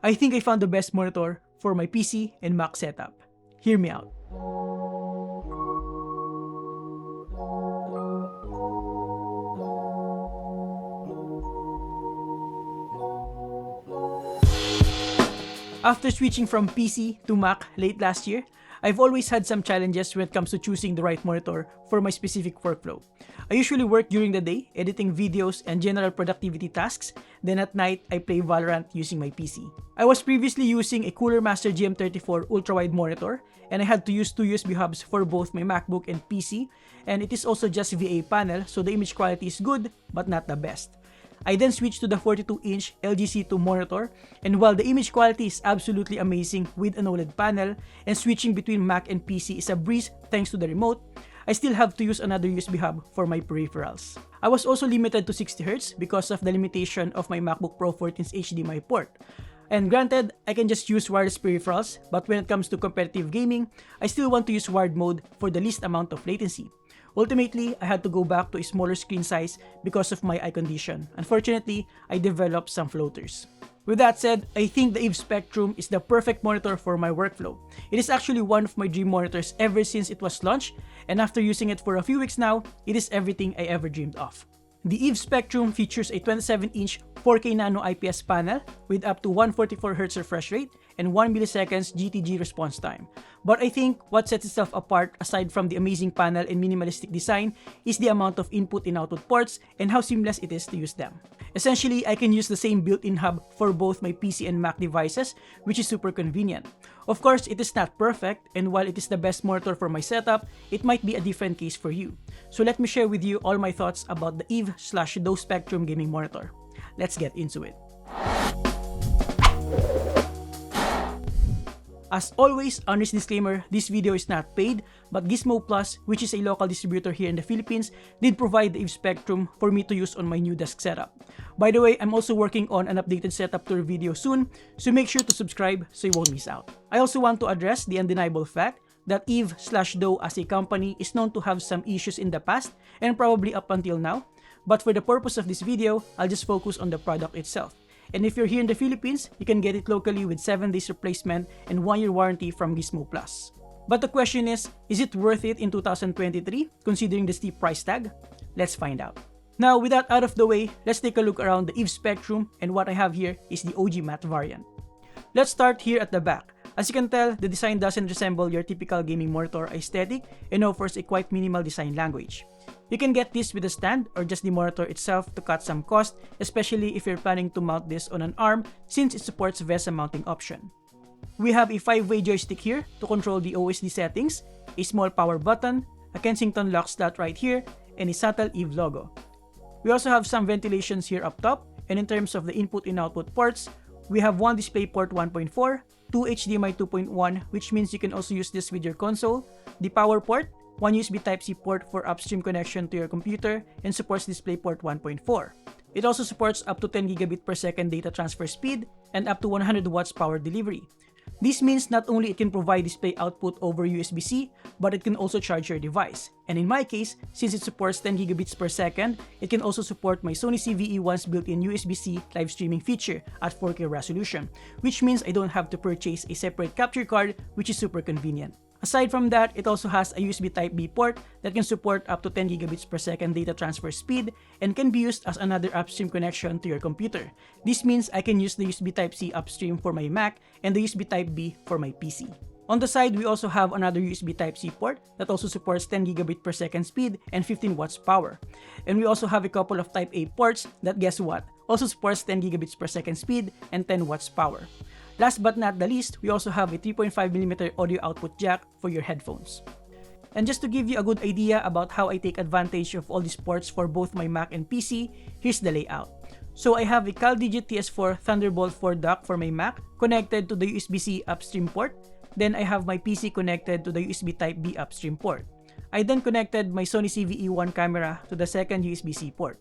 I think I found the best monitor for my PC and Mac setup. Hear me out. After switching from PC to Mac late last year, I've always had some challenges when it comes to choosing the right monitor for my specific workflow. I usually work during the day, editing videos and general productivity tasks, then at night I play Valorant using my PC. I was previously using a Cooler Master GM34 ultra-wide monitor, and I had to use two USB hubs for both my MacBook and PC, and it is also just VA panel, so the image quality is good but not the best. I then switched to the 42-inch LG C2 monitor, and while the image quality is absolutely amazing with an OLED panel, and switching between Mac and PC is a breeze thanks to the remote, I still have to use another USB hub for my peripherals. I was also limited to 60Hz because of the limitation of my MacBook Pro 14's HDMI port. And granted, I can just use wireless peripherals, but when it comes to competitive gaming, I still want to use wired mode for the least amount of latency. Ultimately, I had to go back to a smaller screen size because of my eye condition. Unfortunately, I developed some floaters. With that said, I think the EVE Spectrum is the perfect monitor for my workflow. It is actually one of my dream monitors ever since it was launched, and after using it for a few weeks now, it is everything I ever dreamed of. The EVE Spectrum features a 27-inch 4K Nano IPS panel with up to 144Hz refresh rate and 1 milliseconds GTG response time. But I think what sets itself apart aside from the amazing panel and minimalistic design is the amount of input and output ports and how seamless it is to use them. Essentially, I can use the same built-in hub for both my PC and Mac devices, which is super convenient. Of course, it is not perfect, and while it is the best monitor for my setup, it might be a different case for you. So let me share with you all my thoughts about the EVE/DOE Spectrum gaming monitor. Let's get into it. As always, honest disclaimer, this video is not paid, but Gizmo Plus, which is a local distributor here in the Philippines, did provide the EVE Spectrum for me to use on my new desk setup. By the way, I'm also working on an updated setup tour video soon, so make sure to subscribe so you won't miss out. I also want to address the undeniable fact that EVE/DOE as a company is known to have some issues in the past and probably up until now, but for the purpose of this video, I'll just focus on the product itself. And if you're here in the Philippines, you can get it locally with 7 days replacement and 1-year warranty from Gizmo Plus. But the question is it worth it in 2023 considering the steep price tag? Let's find out. Now, with that out of the way, let's take a look around the EVE Spectrum, and what I have here is the OG matte variant. Let's start here at the back. As you can tell, the design doesn't resemble your typical gaming monitor aesthetic and offers a quite minimal design language. You can get this with a stand or just the monitor itself to cut some cost, especially if you're planning to mount this on an arm since it supports VESA mounting option. We have a 5-way joystick here to control the OSD settings, a small power button, a Kensington lock slot right here, and a subtle EVE logo. We also have some ventilations here up top, and in terms of the input and output ports, we have one DisplayPort 1.4, two HDMI 2.1, which means you can also use this with your console, the power port, one USB Type-C port for upstream connection to your computer, and supports DisplayPort 1.4. It also supports up to 10 gigabit per second data transfer speed and up to 100 watts power delivery. This means not only it can provide display output over USB-C, but it can also charge your device. And in my case, since it supports 10 gigabits per second, it can also support my Sony CVE1's built-in USB-C live streaming feature at 4K resolution, which means I don't have to purchase a separate capture card, which is super convenient. Aside from that, it also has a USB Type-B port that can support up to 10 gigabits per second data transfer speed and can be used as another upstream connection to your computer. This means I can use the USB Type-C upstream for my Mac and the USB Type-B for my PC. On the side, we also have another USB Type-C port that also supports 10 gigabit per second speed and 15 watts power. And we also have a couple of Type-A ports that, guess what, also supports 10 gigabits per second speed and 10 watts power. Last but not the least, we also have a 3.5mm audio output jack for your headphones. And just to give you a good idea about how I take advantage of all these ports for both my Mac and PC, here's the layout. So I have a CalDigit TS4 Thunderbolt 4 dock for my Mac connected to the USB-C upstream port. Then I have my PC connected to the USB Type-B upstream port. I then connected my Sony CVE1 camera to the second USB-C port.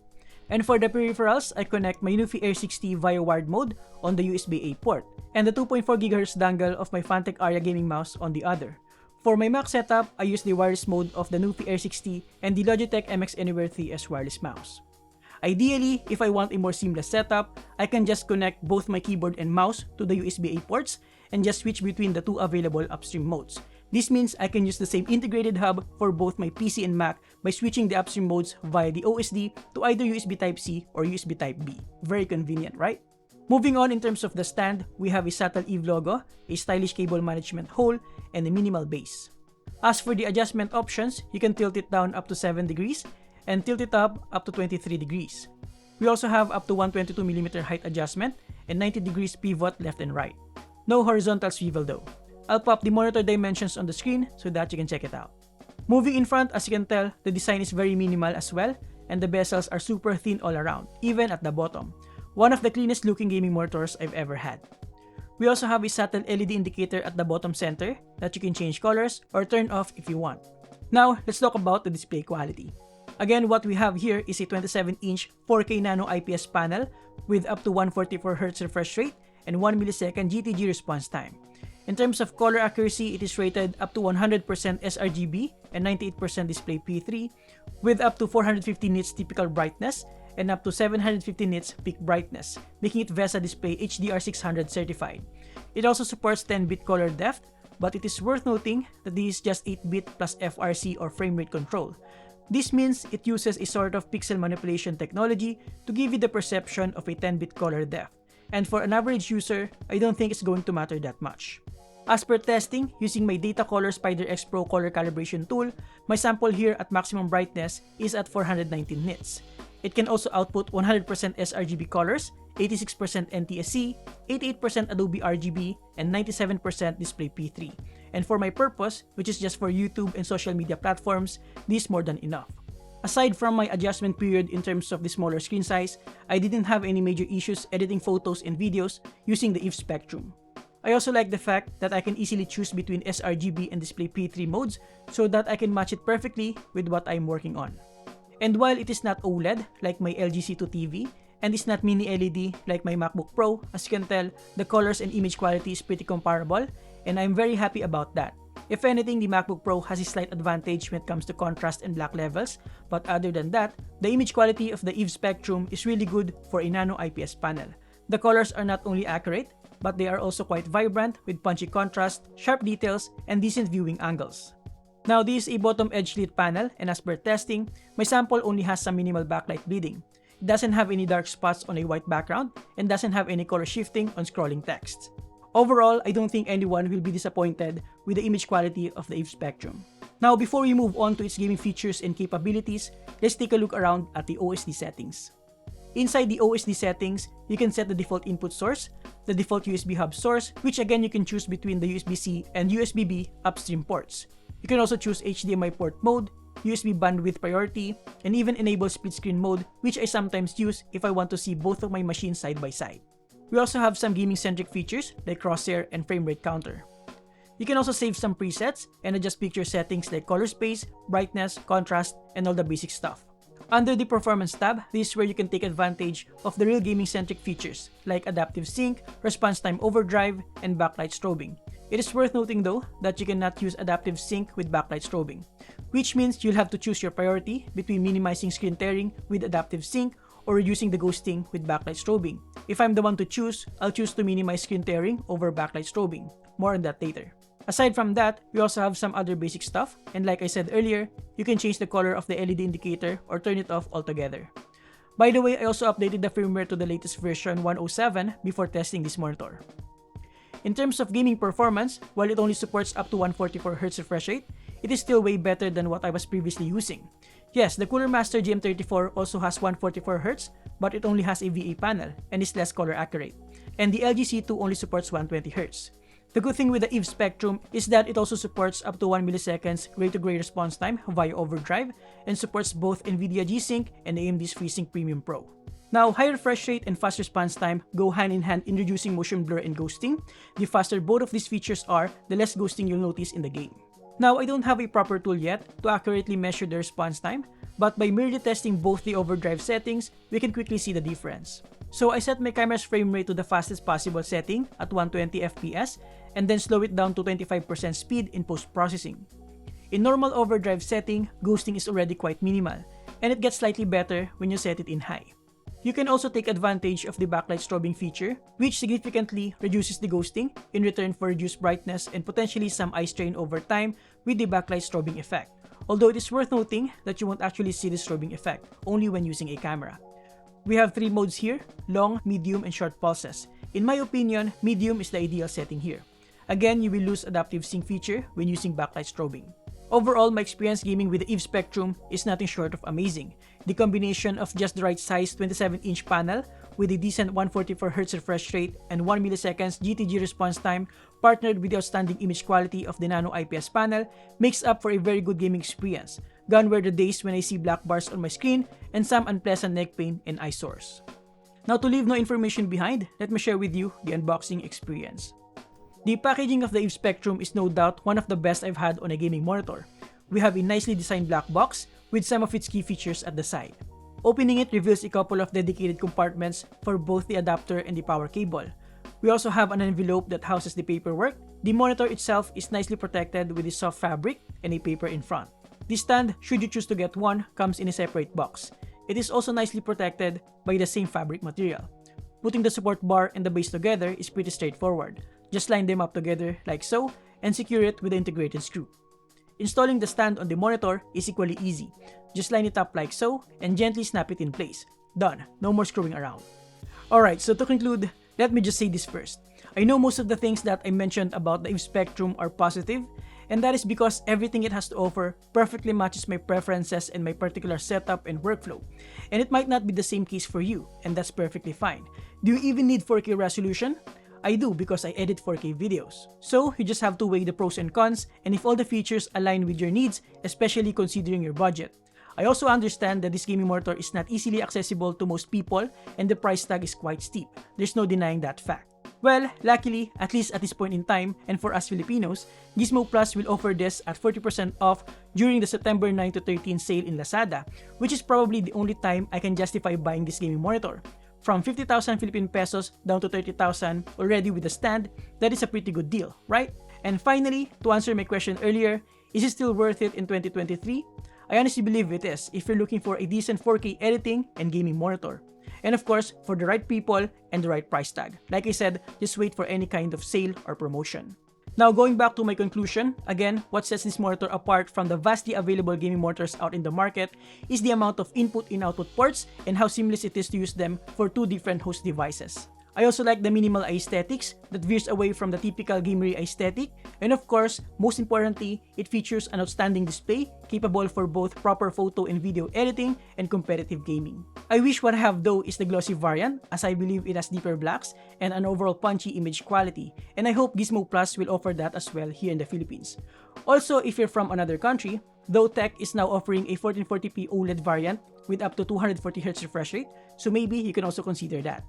And for the peripherals, I connect my Nufi Air 60 via wired mode on the USB-A port, and the 2.4 GHz dongle of my Fantech Aria gaming mouse on the other. For my Mac setup, I use the wireless mode of the Nufi Air 60 and the Logitech MX Anywhere 3S wireless mouse. Ideally, if I want a more seamless setup, I can just connect both my keyboard and mouse to the USB-A ports and just switch between the two available upstream modes. This means I can use the same integrated hub for both my PC and Mac by switching the upstream modes via the OSD to either USB Type-C or USB Type-B. Very convenient, right? Moving on, in terms of the stand, we have a subtle Eve logo, a stylish cable management hole, and a minimal base. As for the adjustment options, you can tilt it down up to 7 degrees and tilt it up to 23 degrees. We also have up to 122mm height adjustment and 90 degrees pivot left and right. No horizontal swivel though. I'll pop the monitor dimensions on the screen so that you can check it out. Moving in front, as you can tell, the design is very minimal as well, and the bezels are super thin all around, even at the bottom. One of the cleanest looking gaming monitors I've ever had. We also have a subtle LED indicator at the bottom center that you can change colors or turn off if you want. Now, let's talk about the display quality. Again, what we have here is a 27-inch 4K Nano IPS panel with up to 144Hz refresh rate and 1 millisecond GTG response time. In terms of color accuracy, it is rated up to 100% sRGB and 98% display P3 with up to 450 nits typical brightness and up to 750 nits peak brightness, making it VESA Display HDR600 certified. It also supports 10-bit color depth, but it is worth noting that this is just 8-bit plus FRC or frame rate control. This means it uses a sort of pixel manipulation technology to give you the perception of a 10-bit color depth. And for an average user, I don't think it's going to matter that much. As per testing, using my Datacolor Spider X Pro color calibration tool, my sample here at maximum brightness is at 419 nits. It can also output 100% sRGB colors, 86% NTSC, 88% Adobe RGB, and 97% Display P3. And for my purpose, which is just for YouTube and social media platforms, this is more than enough. Aside from my adjustment period in terms of the smaller screen size, I didn't have any major issues editing photos and videos using the EVE Spectrum. I also like the fact that I can easily choose between sRGB and Display P3 modes so that I can match it perfectly with what I'm working on. And while it is not OLED like my LG C2 TV and is not mini LED like my MacBook Pro, as you can tell, the colors and image quality is pretty comparable and I'm very happy about that. If anything, the MacBook Pro has a slight advantage when it comes to contrast and black levels, but other than that, the image quality of the EVE Spectrum is really good for a Nano IPS panel. The colors are not only accurate, but they are also quite vibrant with punchy contrast, sharp details, and decent viewing angles. Now, this is a bottom edge lit panel, and as per testing, my sample only has some minimal backlight bleeding. It doesn't have any dark spots on a white background, and doesn't have any color shifting on scrolling text. Overall, I don't think anyone will be disappointed with the image quality of the EVE Spectrum. Now, before we move on to its gaming features and capabilities, let's take a look around at the OSD settings. Inside the OSD settings, you can set the default input source, the default USB hub source, which again you can choose between the USB-C and USB-B upstream ports. You can also choose HDMI port mode, USB bandwidth priority, and even enable split screen mode, which I sometimes use if I want to see both of my machines side by side. We also have some gaming-centric features like crosshair and frame rate counter. You can also save some presets and adjust picture settings like color space, brightness, contrast, and all the basic stuff. Under the Performance tab, this is where you can take advantage of the real gaming-centric features like adaptive sync, response time overdrive, and backlight strobing. It is worth noting though that you cannot use adaptive sync with backlight strobing, which means you'll have to choose your priority between minimizing screen tearing with adaptive sync or reducing the ghosting with backlight strobing. If I'm the one to choose, I'll choose to minimize screen tearing over backlight strobing. More on that later. Aside from that, we also have some other basic stuff, and like I said earlier, you can change the color of the LED indicator or turn it off altogether. By the way, I also updated the firmware to the latest version 107 before testing this monitor. In terms of gaming performance, while it only supports up to 144Hz refresh rate, it is still way better than what I was previously using. Yes, the Cooler Master GM34 also has 144Hz, but it only has a VA panel and is less color accurate. And the LG C2 only supports 120Hz. The good thing with the EVE Spectrum is that it also supports up to 1 milliseconds gray-to-gray response time via overdrive and supports both NVIDIA G-Sync and AMD's FreeSync Premium Pro. Now, high refresh rate and fast response time go hand in hand in reducing motion blur and ghosting. The faster both of these features are, the less ghosting you'll notice in the game. Now, I don't have a proper tool yet to accurately measure the response time, but by merely testing both the overdrive settings, we can quickly see the difference. So I set my camera's frame rate to the fastest possible setting at 120 FPS and then slow it down to 25% speed in post-processing. In normal overdrive setting, ghosting is already quite minimal, and it gets slightly better when you set it in high. You can also take advantage of the backlight strobing feature, which significantly reduces the ghosting in return for reduced brightness and potentially some eye strain over time with the backlight strobing effect. Although it is worth noting that you won't actually see the strobing effect, only when using a camera. We have 3 modes here, long, medium, and short pulses. In my opinion, medium is the ideal setting here. Again, you will lose adaptive sync feature when using backlight strobing. Overall, my experience gaming with the EVE Spectrum is nothing short of amazing. The combination of just the right size 27-inch panel with a decent 144Hz refresh rate and 1 milliseconds GTG response time partnered with the outstanding image quality of the Nano IPS panel makes up for a very good gaming experience. Gone were the days when I see black bars on my screen and some unpleasant neck pain and eye sores. Now, to leave no information behind, let me share with you the unboxing experience. The packaging of the EVE Spectrum is no doubt one of the best I've had on a gaming monitor. We have a nicely designed black box with some of its key features at the side. Opening it reveals a couple of dedicated compartments for both the adapter and the power cable. We also have an envelope that houses the paperwork. The monitor itself is nicely protected with a soft fabric and a paper in front. The stand, should you choose to get one, comes in a separate box. It is also nicely protected by the same fabric material. Putting the support bar and the base together is pretty straightforward. Just line them up together like so and secure it with the integrated screw. Installing the stand on the monitor is equally easy. Just line it up like so and gently snap it in place. Done. No more screwing around. Alright, so to conclude, let me just say this first. I know most of the things that I mentioned about the EVE Spectrum are positive, and that is because everything it has to offer perfectly matches my preferences and my particular setup and workflow. And it might not be the same case for you, and that's perfectly fine. Do you even need 4K resolution? I do, because I edit 4K videos. So, you just have to weigh the pros and cons and if all the features align with your needs, especially considering your budget. I also understand that this gaming monitor is not easily accessible to most people and the price tag is quite steep. There's no denying that fact. Well, luckily, at least at this point in time, and for us Filipinos, Gizmo Plus will offer this at 40% off during the September 9 to 13 sale in Lazada, which is probably the only time I can justify buying this gaming monitor. From 50,000 Philippine pesos down to 30,000 already with the stand, that is a pretty good deal, right? And finally, to answer my question earlier, is it still worth it in 2023? I honestly believe it is if you're looking for a decent 4K editing and gaming monitor. And of course, for the right people and the right price tag. Like I said, just wait for any kind of sale or promotion. Now, going back to my conclusion, again, what sets this monitor apart from the vastly available gaming monitors out in the market is the amount of input and output ports and how seamless it is to use them for 2 different host devices. I also like the minimal aesthetics that veers away from the typical gamery aesthetic, and of course, most importantly, it features an outstanding display capable for both proper photo and video editing and competitive gaming. I wish what I have though is the glossy variant, as I believe it has deeper blacks and an overall punchy image quality, and I hope Gizmo Plus will offer that as well here in the Philippines. Also, if you're from another country, though Tech is now offering a 1440p OLED variant with up to 240Hz refresh rate, so maybe you can also consider that.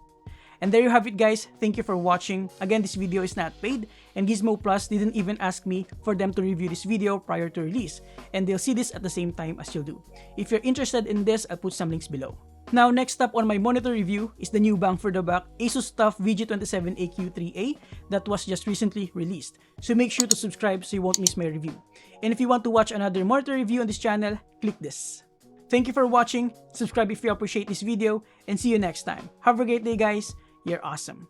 And there you have it, guys. Thank you for watching. Again, this video is not paid, and Gizmo Plus didn't even ask me for them to review this video prior to release, and they'll see this at the same time as you'll do. If you're interested in this, I'll put some links below. Now, next up on my monitor review is the new bang for the buck Asus TUF VG27AQ3A that was just recently released. So make sure to subscribe so you won't miss my review. And if you want to watch another monitor review on this channel, click this. Thank you for watching, subscribe if you appreciate this video, and see you next time. Have a great day, guys. You're awesome.